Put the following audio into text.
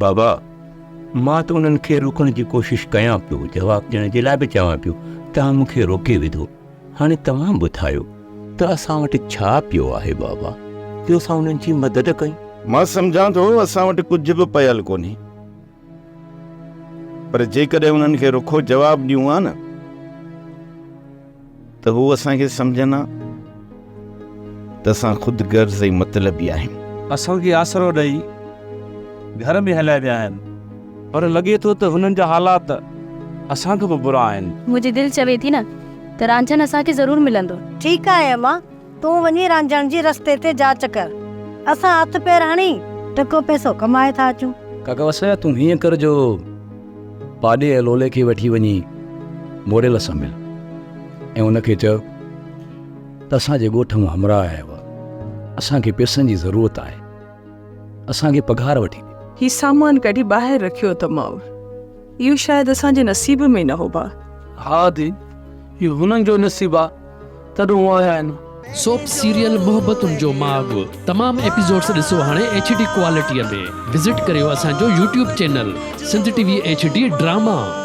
बाबा मां त उन्हनि खे रोकण जी कोशिशि कयां पियो, जवाबु ॾियण जे लाइ बि चवां पियो, तव्हां मूंखे रोके विधो। हाणे तव्हां ॿुधायो त असां वटि छा पियो आहे बाबा, जो असां उन्हनि जी मदद कयूं? मां सम्झां थो असां वटि कुझु बि पयल कोन्हे, पर जेकॾहिं उन्हनि खे रुखो जवाबु ॾियूं हा न त हू असांखे सम्झंदा त असां ख़ुदि गर्ज़ ऐं मतलबी आहियूं। असांखे आसरो ॾेई घर में हलाए विया आहिनि, पर लॻे थो त हुननि जा हालात असांखां बि बुरा आहिनि। मुंहिंजी दिलि चवे थी न त रांझन असांखे ज़रूरु मिलंदो। ठीकु आहे अम्मा, तूं वञी रांझण जी रस्ते ते जांच कर, असां हथ पेर हणी टको पैसो कमाए था अचूं। काका वसाया तूं हीअं कर जो पाॾे ऐं लोले खे वठी वञी मोरेल सां मिल ऐं उनखे चयो त असांजे ॻोठ मां हमराह आयो आहे, असांखे पैसनि जी ज़रूरत आहे, असांखे पघार वठी ॾे। ही सामान कढी ॿाहिरि रखियो अथमांव, इहो शायदि असांजे नसीब में न हो भाउ। हा दी, इहो हुननि जो नसीबु आहे, तॾहिं उहो आया आहिनि। सोप सीरियल मोहब्बतुनि जो माॻ तमामु एपिसोड्स ॾिसो हाणे HD क्वालिटीअ में। विज़िट करियो असांजो YouTube channel Sindh TV HD drama.